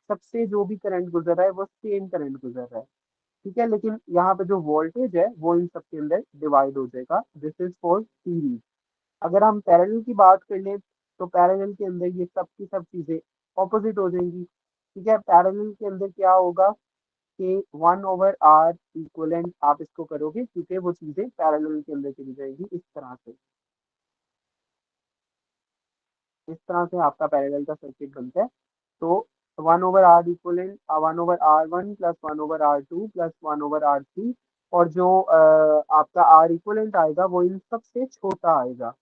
सबसे जो भी करंट गुजर रहा है वो सेम करंट गुजर रहा है। ठीक है, लेकिन यहाँ पे जो वोल्टेज है वो इन सबके अंदर डिवाइड हो जाएगा। This is for series. अगर हम पैरेलल की बात कर लें तो पैरेलल के अंदर ये सब की सब चीजें ऑपोजिट हो जाएंगी। ठीक है, पैरेलल के अंदर क्या होगा कि 1/R इक्वलेंट आप इसको करोगे, क्योंकि वो चीजें पैरेलल के अंदर चली जाएंगी इस तरह से। इस तरह से आपका पैरेलल का सर्किट बनता है। तो 1/R equivalent 1/R1 plus 1/R2 plus 1/R3। और जो आपका आर इक्वलेंट आएगा वो इन सबसे छोटा आएगा।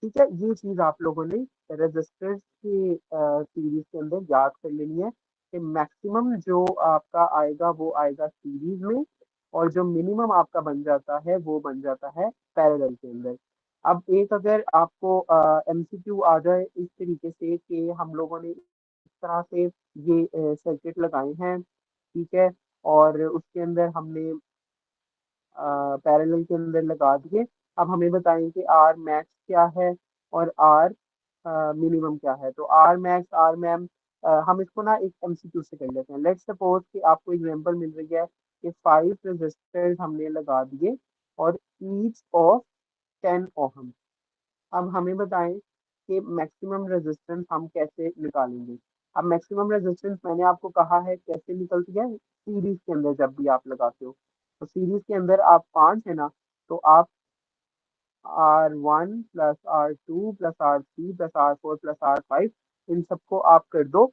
ठीक है, ये चीज आप लोगों ने रजिस्टर्स की सीरीज के अंदर याद कर लेनी है कि मैक्सिमम जो आपका आएगा वो आएगा सीरीज में, और जो मिनिमम आपका बन जाता है वो बन जाता है पैरेलल के अंदर। अब एक अगर आपको एमसीक्यू आ जाए इस तरीके से कि हम लोगों ने इस तरह से ये सर्किट लगाए हैं। ठीक है, और उसके अंदर हमने पैरेलल के अंदर लगा दिए। अब हमें बताएं कि आर मैक्स क्या है और आर मिनिमम क्या है। तो आर मैक्स आर मैम हम इसको ना एक एमसीक्यू से कर लेते हैं। लेट्स सपोज कि आपको एग्जांपल मिल रही है कि 5 रेजिस्टर्स हमने लगा दिए और ईच ऑफ 10 ओहम। अब हमें बताएं कि मैक्सिमम रेजिस्टेंस हम कैसे निकालेंगे। अब मैक्सिमम रेजिस्टेंस मैंने आपको कहा है कैसे निकलती है, सीरीज के अंदर जब भी आप लगाते हो। तो सीरीज के अंदर आप 5 है ना, तो आप R1 plus R2 plus R3 plus R4 plus R5 इन सबको आप कर दो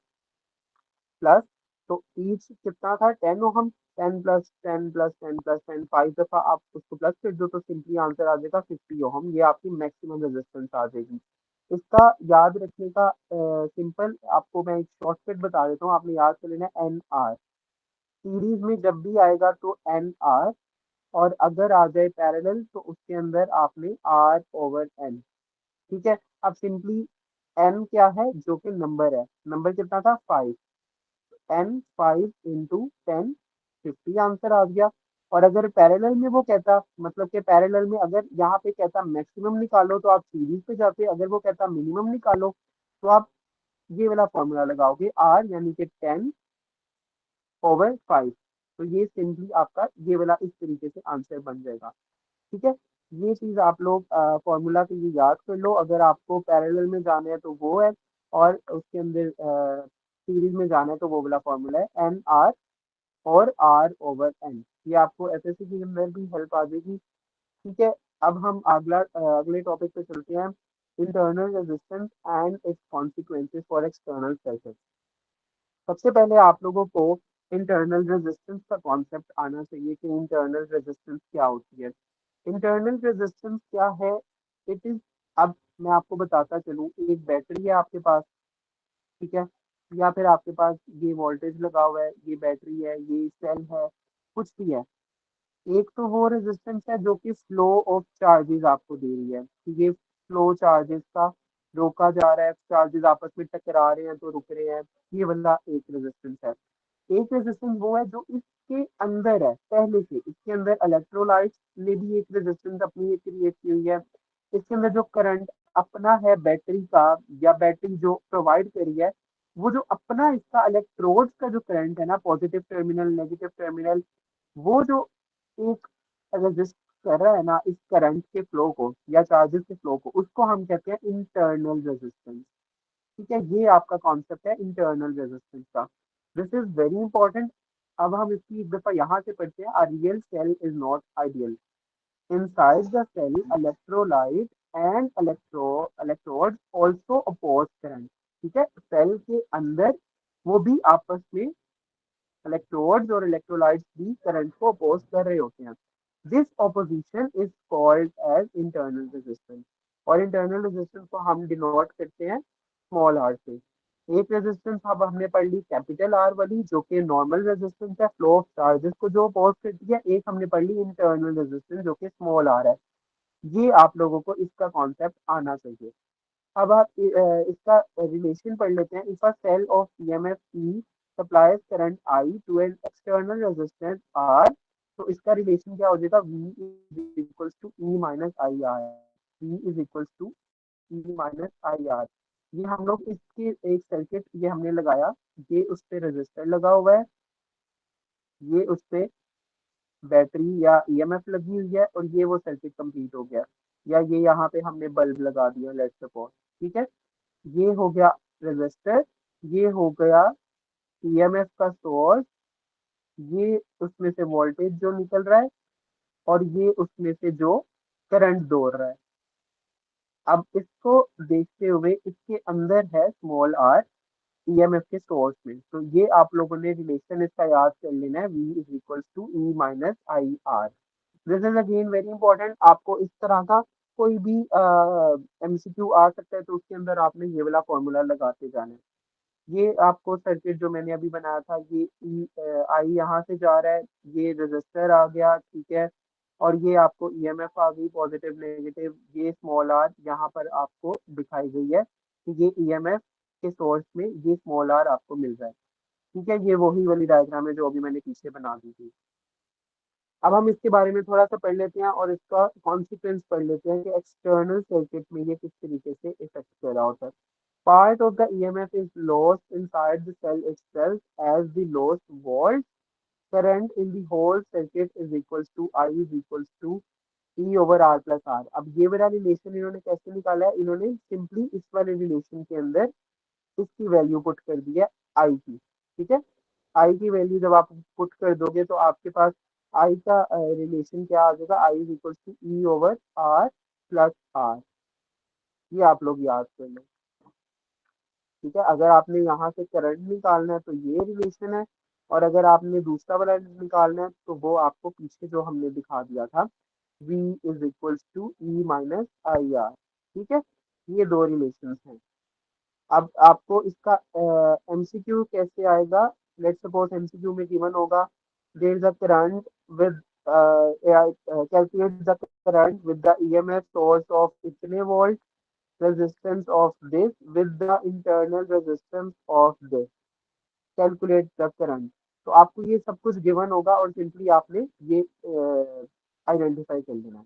प्लस। तो ईच कितना था 10 ओहम, 10 प्लस 10 प्लस 10 प्लस 10 5 दफा आप उसको प्लस कर दो तो सिंपली आंसर आ जाएगा 50 ओहम। ये आपकी मैक्सिमम रेजिस्टेंस आ जाएगी। इसका याद रखने का सिंपल आपको मैं एक शॉर्टकट बता देता हूँ, आपने याद कर लेना है NR। सीरीज में जब भी आएगा तो NR, और अगर आ जाए पैरेलल तो उसके अंदर आपने R/N। ठीक है, अब सिंपली N क्या है, जो कि नंबर है, नंबर कितना था 5, N 5 × 10 50 आंसर आ गया। और अगर पैरेलल में वो कहता, मतलब कि पैरेलल में अगर यहाँ पे कहता मैक्सिमम निकालो तो आप सीरीज पे जाते, अगर वो कहता मिनिमम निकालो तो आप ये वाला फॉर्मूला लगाओगे, आर यानी कि 10/5। तो ये सिंपली आपका ये वाला इस तरीके से आंसर बन जाएगा। ठीक है, ये चीज आप लोग फॉर्मूला के ये याद कर लो। अगर आपको पैरेलल में जाना है तो वो है, और उसके अंदर सीरीज में जाना है तो वो वाला फॉर्मूला है NR और R/N। ये आपको एफएससी के अंदर भी हेल्प आ जाएगी। ठीक है, अब हम अगले टॉपिक पे चलते हैं, internal resistance and it's consequences for external circuit. सबसे पहले आप लोगों को इंटरनल रेजिस्टेंस का कॉन्सेप्ट आना चाहिए कि इंटरनल रेजिस्टेंस क्या होती है। इंटरनल रेजिस्टेंस क्या है, इट इज, अब मैं आपको बताता चलूँ, एक बैटरी है आपके पास। ठीक है, या फिर आपके पास ये वोल्टेज लगा हुआ है, ये बैटरी है, ये सेल है, कुछ भी है। एक तो वो रेजिस्टेंस है जो कि फ्लो ऑफ चार्जेस आपको दे रही है, कि ये फ्लो चार्जेस का रोका जा रहा है, चार्जेस आपस में टकरा रहे हैं तो रुक रहे हैं। ये वाला एक रेजिस्टेंस है। एक रेजिस्टेंस वो है जो इसके अंदर है, पहले से इसके अंदर इलेक्ट्रोलाइट्स ने भी एक रेजिस्टेंस अपनी क्रिएट की हुई है। इसके अंदर जो करंट अपना है बैटरी का, या बैटरी जो प्रोवाइड करी है, वो जो अपना इसका इलेक्ट्रोड्स का जो करंट है ना, पॉजिटिव टर्मिनल नेगेटिव टर्मिनल, वो जो एक रेजिस्ट कर रहा है ना इस करंट के फ्लो को या चार्जेस के फ्लो को, उसको हम कहते हैं इंटरनल रेजिस्टेंस। ठीक है, ये आपका कॉन्सेप्ट है इंटरनल रेजिस्टेंस का। This is very important. अब हम इसकी एक दफा यहाँ से पढ़ते हैं, a real cell is not ideal. Inside the cell electrolyte and electrodes also oppose current. ठीक है, सेल के अंदर वो भी आपस में इलेक्ट्रोड्स और इलेक्ट्रोलाइट्स भी करंट को अपोज कर रहे होते हैं। This opposition is called as internal resistance, और इंटरनल रेजिस्टेंस को हम डिनोट करते हैं स्मॉल आर से। एक रेजिस्टेंस अब हमने पढ़ ली कैपिटल आर वाली जो कि नॉर्मल रेजिस्टेंस है, फ्लो ऑफ चार्जेस को जो अपोज करती है। एक हमने पढ़ ली इंटरनल रेजिस्टेंस जो कि स्मॉल आर है। ये आप लोगों को इसका कॉन्सेप्ट आना चाहिए। अब आप इसका रिलेशन पढ़ लेते हैं। If a cell of EMF E supplies current I to an external resistance R, तो इसका रिलेशन क्या हो जाएगा, V is equals to E minus I R. V is equals to E minus I R. ये हम लोग इसके एक सर्किट ये हमने लगाया, ये उस पे रेजिस्टर लगा हुआ है, ये उस पे बैटरी या ईएमएफ लगी हुई है, और ये वो सर्किट कंप्लीट हो गया। या ये यहाँ पे हमने बल्ब लगा दिया, लेट्स सपोज। ठीक है, ये हो गया रजिस्टर, ये हो गया ईएमएफ का सोर्स, ये उसमें से वोल्टेज जो निकल रहा है, और ये उसमें से जो करंट दौड़ रहा है। अब इसको देखते हुए इसके अंदर है स्मॉल आर ईएमएफ के सोर्स में, तो ये आप लोगों ने रिलेशन इसका याद कर लेना है, V is equal to E minus I R. This is again very important. आपको इस तरह का कोई भी एमसीक्यू आ सकता है, तो उसके अंदर आपने ये वाला फॉर्मूला लगाते जाना है। ये आपको सर्किट जो मैंने अभी बनाया था, ये ई आई यहाँ से जा रहा है, ये रजिस्टर आ गया, ठीक है, और ये आपको ईएमएफ आ गई पॉजिटिव नेगेटिव, ये स्मॉल आर यहाँ पर आपको दिखाई गई है कि ये ईएमएफ के सोर्स में ये स्मॉल आर आपको मिल रहा है। ठीक है, ये वही वाली डायग्राम है जो अभी मैंने पीछे बना दी थी। अब हम इसके बारे में थोड़ा सा पढ़ लेते हैं और इसका कॉन्सिक्वेंस पढ़ लेते हैं कि एक्सटर्नल सर्किट में ये किस तरीके से इफेक्ट कर रहा होता है। Part of the EMF is lost inside the cell itself as the lost volt current in the whole circuit is equals to I is equals to E over R plus R। अब ये वाला relation इन्होंने कैसे निकाला है, इन्होंने simply इस वाले रिलेशन के अंदर इसकी वैल्यू पुट कर दी है आई की। ठीक है, आई की वैल्यू जब आप पुट कर दोगे तो आपके पास आई का रिलेशन क्या आ जाएगा, I is equal to E over R plus r. ये आप लोग याद कर लो। ठीक है, अगर आपने यहाँ से करंट निकालना है तो ये रिलेशन है, और अगर आपने दूसरा वाला निकालना है तो वो आपको पीछे जो हमने दिखा दिया था, V is equal to E minus I R. ठीक है, ये दो रिलेशन हैं। अब आपको इसका एमसीक्यू कैसे आएगा, लेट्स सपोज एमसीक्यू में गिवन होगा there is a current with calculate the current with the EMF source of इतने volt, resistance of this with the internal resistance of this, calculate the current। तो आपको ये सब कुछ गिवन होगा और सिंपली आपने ये आइडेंटिफाई कर लेना है।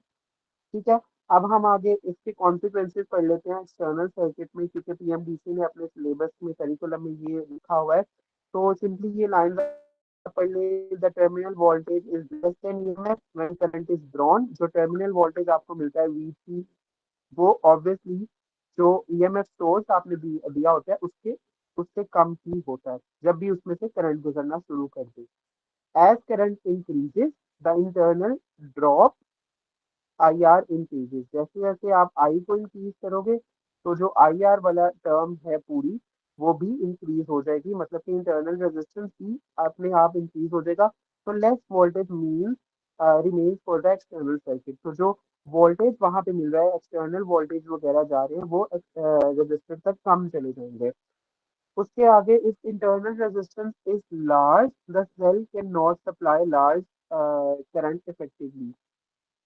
ठीक है, अब हम आगे इसके कॉन्सिक्वेंसेस पढ़ लेते हैं एक्सटर्नल सर्किट में, क्योंकि पीएमडीसी ने अपने सिलेबस में करिकुलम में ये लिखा हुआ है। तो सिंपली ये लाइन पढ़ ले, the terminal voltage is less than EMF when current is drawn. जो टर्मिनल वोल्टेज आपको मिलता है वीसी, वो ऑब्वियसली जो ईएमएफ सोर्स आपने दिया होता है उसके उससे कम ही होता है जब भी उसमें से करंट गुजरना शुरू कर दे। As current increases the internal drop I R increases. जैसे जैसे आप आई को इंक्रीज करोगे तो जो आई आर वाला टर्म है पूरी वो भी इंक्रीज हो जाएगी, मतलब कि इंटरनल रेजिस्टेंस भी अपने आप इंक्रीज हो जाएगा। तो less voltage mean remains for the external circuit. तो जो वोल्टेज वहां पे मिल रहा है, एक्सटर्नल वोल्टेज वगैरह जा रहे हैं, वो रेजिस्टर तक कम चले जाएंगे। उसके आगे if internal resistance is large the cell can not supply large current effectively.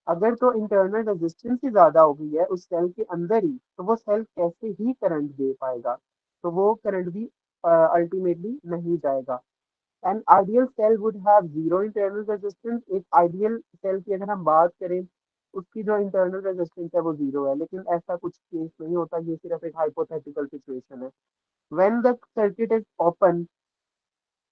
अगर तो इंटरनल रेजिस्टेंस ही ज्यादा हो गई है उस सेल के अंदर ही, तो वो सेल कैसे ही करंट दे पाएगा, तो वो करंट भी अल्टीमेटली नहीं जाएगा। An ideal cell would have zero internal resistance. एक आइडियल सेल की अगर हम बात करें, उसकी जो इंटरनल रेजिस्टेंस है वो जीरो है, लेकिन ऐसा कुछ केस नहीं होता, ये सिर्फ एक हाइपोथेटिकल सिचुएशन है। When the circuit is open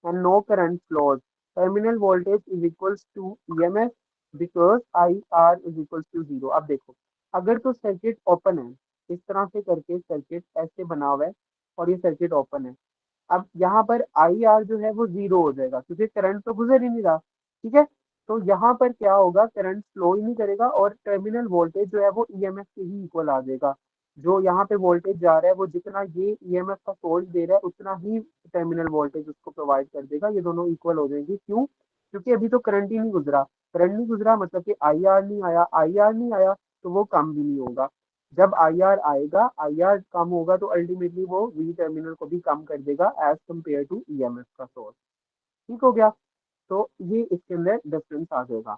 and no current flows, terminal voltage is equals to EMF because IR is equals to zero। अब देखो, अगर तो सर्किट ओपन है, इस तरह से करके सर्किट ऐसे बना हुआ है और ये सर्किट ओपन है, अब यहाँ पर आई आर जो है वो जीरो हो जाएगा क्योंकि करंट तो गुजर ही नहीं रहा। ठीक है, तो यहाँ पर क्या होगा, करंट फ्लो ही नहीं करेगा और टर्मिनल वोल्टेज जो है वो ईएमएफ के ही इक्वल आ जाएगा। जो यहाँ पे वोल्टेज जा रहा है वो जितना ये ईएमएफ का सोर्स दे रहा है उतना ही टर्मिनल वोल्टेज उसको प्रोवाइड कर देगा। ये दोनों इक्वल हो जाएंगे। क्यों? क्योंकि अभी तो करंट ही नहीं गुजरा। करंट नहीं गुजरा मतलब कि आईआर नहीं आया। आईआर नहीं आया तो वो कम भी नहीं होगा। जब आईआर आएगा, आईआर कम होगा तो अल्टीमेटली वो वी टर्मिनल को भी कम कर देगा एज कम्पेयर टू ईएमएफ का सोर्स। ठीक हो गया। तो ये इसके अंदर डिफरेंस आ जाएगा।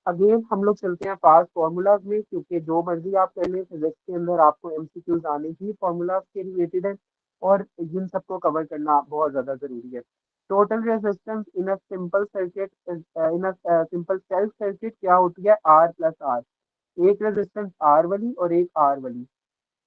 अगेन हम लोग चलते हैं फास्ट फॉर्मूलाज में, क्योंकि जो मर्जी आप कर लें फिजिक्स के अंदर आपको एमसीक्यूज आने ही फॉर्मूलाज के रिलेटेड है, और इन सबको कवर करना बहुत ज्यादा जरूरी है। Total resistance in a simple circuit, in a simple self circuit क्या होती है? R plus R. एक रेजिस्टेंस आर वाली और एक आर वाली,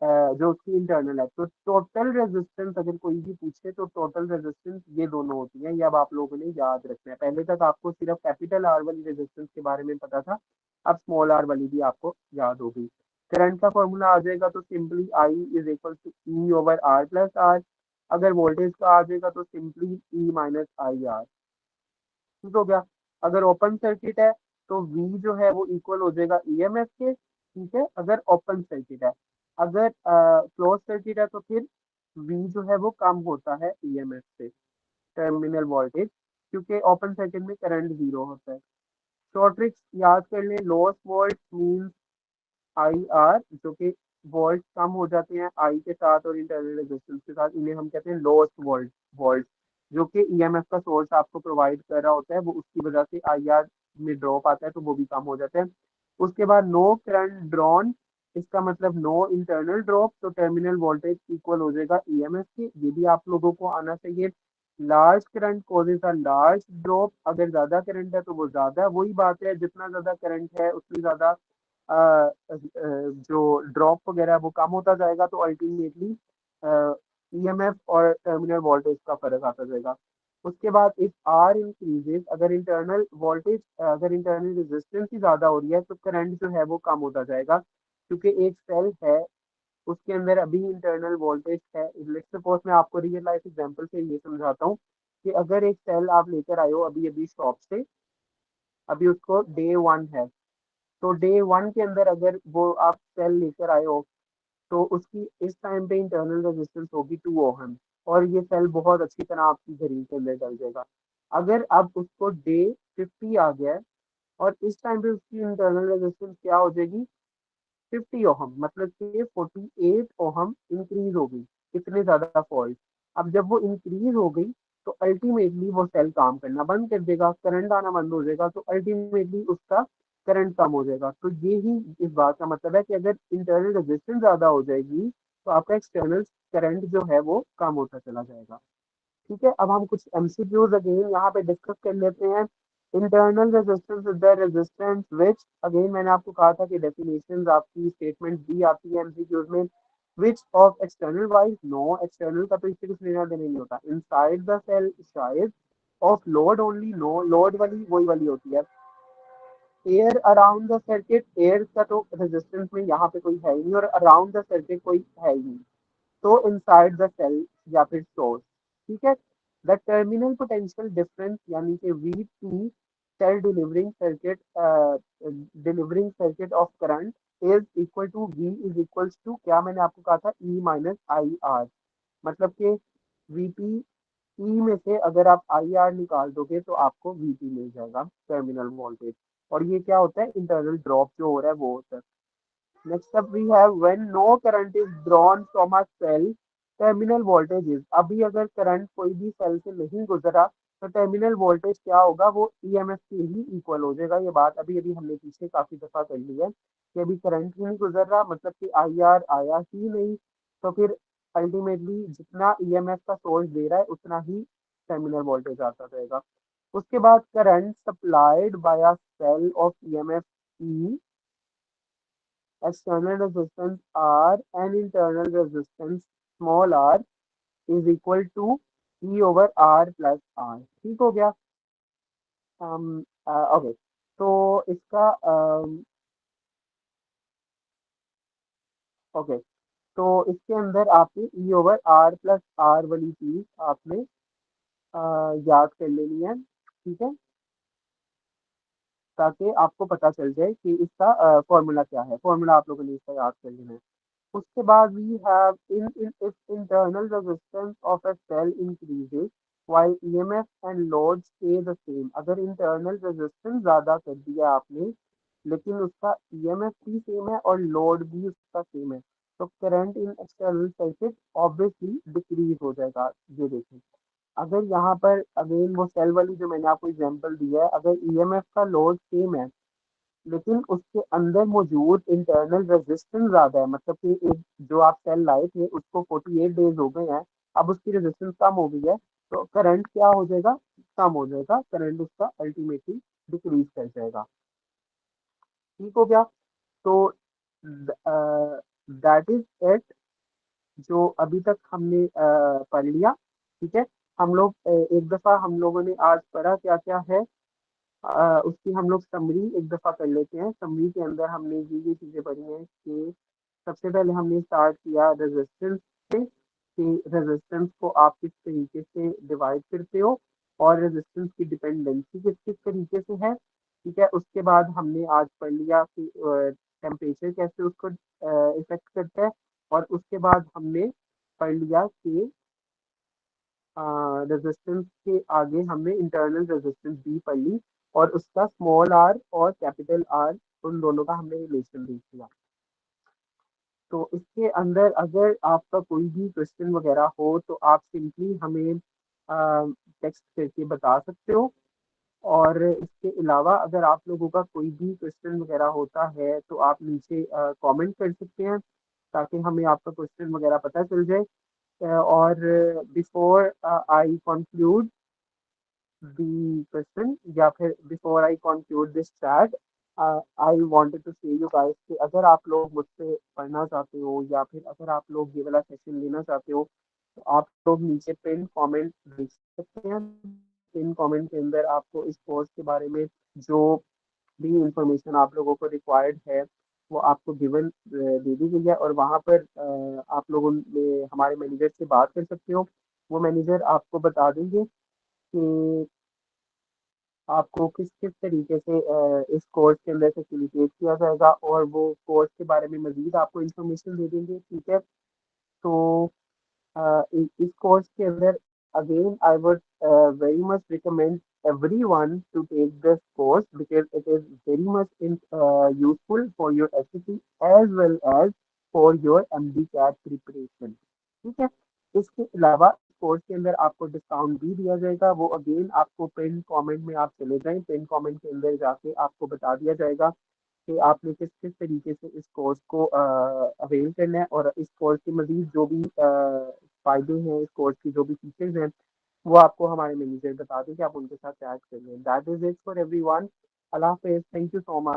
जो उसकी इंटरनल है। तो टोटल रेजिस्टेंस अगर कोई भी पूछे तो टोटल रेजिस्टेंस ये दोनों होती है। ये अब आप लोगों ने याद रखना है। पहले तक आपको सिर्फ कैपिटल आर वाली रेजिस्टेंस के बारे में पता था, अब स्मॉल आर वाली भी आपको याद होगी। करंट का फॉर्मूला आ जाएगा तो simply I is equal to E over R plus R. अगर वोल्टेज का आ जाएगा तो simply E minus I R. ठीक हो गया। अगर ओपन सर्किट है तो V जो है वो इक्वल हो जाएगा ईएमएफ के। ठीक है, अगर ओपन सर्किट है। अगर क्लोज सर्किट है तो फिर V जो है वो कम होता है ईएमएफ से, टर्मिनल वोल्टेज, क्योंकि ओपन सर्किट में करंट जीरो होता है। शॉर्ट ट्रिक्स याद कर लें। Lowest volt mean I R, जो कि वोल्ट कम हो जाते हैं आई के साथ और इंटरनल रेजिस्टेंस के साथ, इन्हें हम कहते हैं लोएस्ट वोल्ट वोल्ट। जो कि ईएमएफ का सोर्स आपको प्रोवाइड कर रहा होता है, वो उसकी वजह से आईआर में ड्रॉप आता है तो वो भी कम हो जाता है। उसके बाद नो करंट ड्रॉन, इसका मतलब नो इंटरनल ड्रॉप, तो टर्मिनल वोल्टेज इक्वल हो जाएगा ईएमएफ के। ये भी आप लोगों को आना चाहिए। Large current causes a large drop, अगर ज्यादा करंट है तो वो ज्यादा, वही बात है, जितना ज्यादा करंट है उतनी ज्यादा जो ड्रॉप वगैरह है वो कम होता जाएगा। तो अल्टीमेटली ईएमएफ और टर्मिनल वोल्टेज का फर्क आता जाएगा। उसके बाद इफ आर इंक्रीजेस, अगर इंटरनल रेजिस्टेंस ही ज्यादा हो रही है तो करंट जो है वो कम होता जाएगा, क्योंकि एक सेल है उसके अंदर अभी इंटरनल वोल्टेज है। लेट्स सपोज मैं आपको रियल लाइफ एग्जांपल से ये समझाता हूँ कि अगर एक सेल आप लेकर आए हो अभी अभी शॉप से, अभी उसको डे वन है, तो डे वन के अंदर अगर वो आप सेल लेकर आए हो तो उसकी इस टाइम पे इंटरनल रेजिस्टेंस होगी 2 ओहम, और ये सेल बहुत अच्छी तरह आपकी घड़ी के अंदर डल जाएगा। अगर अब उसको डे 50 आ गया है और इस टाइम पे उसकी इंटरनल रेजिस्टेंस क्या हो जाएगी? 50 ओहम, मतलब कि 48 ओहम इंक्रीज हो गई। इतने ज्यादा फॉल्ट। अब जब वो इंक्रीज हो गई तो अल्टीमेटली वो सेल काम करना बंद कर देगा, करंट आना बंद हो जाएगा, तो अल्टीमेटली उसका करंट कम हो जाएगा। तो ये ही इस बात का मतलब है कि अगर इंटरनल रेजिस्टेंस ज्यादा हो जाएगी तो आपका एक्सटर्नल करंट जो है वो कम होता चला जाएगा। ठीक है, अब हम कुछ एमसीक्यूज अगेन यहाँ पे डिस्कस कर लेते हैं। Internal resistance is the resistance which, again मैंने आपको कहा था कि डेफिनेशंस आपकी स्टेटमेंट दी आती है एमसीक्यूज में। Which of external wires, no external का तो इससे कुछ लेना देना नहीं होता। Inside the cell size of load only, no load वाली वही वाली होती है। Air around the circuit, air का तो रेजिस्टेंस में यहाँ पे कोई है ही नहीं, और अराउंड द सर्किट कोई है ही नहीं, तो इनसाइड द सेल या फिर सोर्स। ठीक है। द टर्मिनल पोटेंशियल डिफरेंस यानी कि VT, cell delivering circuit of current, is equal to V is equal to क्या मैंने आपको कहा था? E minus I R. मतलब कि वीटी, ई में से अगर आप आई आर निकाल दोगे तो आपको वीटी मिल जाएगा, टर्मिनल वोल्टेज। और ये क्या होता है? इंटरनल ड्रॉप जो हो रहा है वो होता है। Next up we have when no current is drawn from a cell, terminal voltage is, अभी अगर करंट कोई भी सेल से नहीं गुजरा तो टर्मिनल वोल्टेज क्या होगा? वो ईएमएफ के ही इक्वल हो जाएगा। ये बात अभी अभी हमने पीछे काफी दफा कर ली है कि अभी करंट ही नहीं गुजर रहा, मतलब कि आईआर आया ही नहीं, तो फिर अल्टीमेटली जितना ईएमएफ का सोर्स दे रहा है उतना ही टर्मिनल वोल्टेज आता रहेगा। उसके बाद current supplied by a cell of EMF E, external resistance R and internal resistance small r is equal to E over R plus R। ठीक हो गया। ओके, तो इसका ओके, तो इसके अंदर आपने E over R plus R वाली चीज आपने याद कर लेनी है। ठीक है, ताकि आपको पता चल जाए कि इसका फॉर्मूला क्या है। फॉर्मूला आप लोगों ने इसका याद कर लेना है। उसके बाद we have in if internal resistance of a cell increases while EMF and load stay the same। अगर इंटरनल रेजिस्टेंस ज्यादा कर दिया आपने लेकिन उसका ईएमएफ भी सेम है और लोड भी उसका सेम है, तो current in external circuit obviously decrease हो जाएगा। ये देखें, अगर यहाँ पर अगेन वो सेल वाली जो मैंने आपको एग्जांपल दिया है, अगर ईएमएफ का लोड सेम है लेकिन उसके अंदर मौजूद इंटरनल रेजिस्टेंस ज्यादा है, मतलब कि एक जो आप सेल लाए थे उसको 48 डेज हो गए हैं, अब उसकी रेजिस्टेंस कम हो गई है, तो करंट क्या हो जाएगा, कम हो जाएगा, करंट उसका अल्टीमेटली डिक्रीज कर जाएगा। ठीक हो गया। तो दैट इज इट, जो अभी तक हमने पढ़ लिया। ठीक है, हम लोग एक दफा हम लोगों ने आज पढ़ा क्या क्या है, उसकी हम लोग समरी एक दफा कर लेते हैं। समरी के अंदर हमने ये चीजें पढ़ी हैं कि सबसे पहले हमने स्टार्ट किया रेजिस्टेंस से, कि रेजिस्टेंस को आप किस तरीके से डिवाइड करते हो और रेजिस्टेंस की डिपेंडेंसी किस किस तरीके से है। ठीक है, उसके बाद हमने आज पढ़ लिया कि टेम्परेचर कैसे उसको इफेक्ट करता है, और उसके बाद हमने पढ़ लिया कि रेजिस्टेंस के आगे हमने इंटरनल रेजिस्टेंस भी पढ़ ली, और उसका स्मॉल आर और कैपिटल आर उन दोनों का हमने रिलेशन देख लिया। तो इसके अंदर अगर आपका कोई भी क्वेश्चन वगैरह हो तो आप सिंपली हमें टेक्स्ट करके बता सकते हो, और इसके अलावा अगर आप लोगों का कोई भी क्वेश्चन वगैरह होता है तो आप नीचे कमेंट कर सकते हैं, ताकि हमें आपका क्वेश्चन वगैरह पता चल जाए। और before I conclude the question, या फिर before I conclude this chat, I wanted to say you guys कि अगर आप लोग मुझसे पढ़ना चाहते हो या फिर अगर आप लोग ये वाला सेशन लेना चाहते हो तो आप लोग नीचे पिन कमेंट देख सकते हैं। पिन कमेंट के अंदर आपको इस कोर्स के बारे में जो भी इंफॉर्मेशन आप लोगों को रिक्वायर्ड है वो आपको गिवन दे दी गई है, और वहाँ पर आप लोगों में हमारे मैनेजर से बात कर सकते हो। वो मैनेजर आपको बता देंगे कि आपको किस किस तरीके से इस कोर्स के अंदर फैसिलिटेट किया जाएगा, और वो कोर्स के बारे में मजीद आपको इंफॉर्मेशन दे देंगे। ठीक है, तो इस कोर्स के अंदर again I would very much recommend everyone to take this course because it is very much useful for your SSC as well as for your MDCAT preparation। ठीक है, इसके अलावा इस कोर्स के अंदर आपको डिस्काउंट भी दिया जाएगा, वो अगेन आपको पिन कमेंट में आप चले जाएं, पिन कमेंट के अंदर जाके आपको बता दिया जाएगा कि आपने किस किस तरीके से इस कोर्स को अवेल करना है, और इस कोर्स के मजीद जो भी फायदे हैं, इस कोर्स की जो भी फीचर्स हैं, वो आपको हमारे मैनेजर बता दें कि आप उनके साथ ऐड कर लें। That is it for everyone. Allah Hafiz, thank you so much.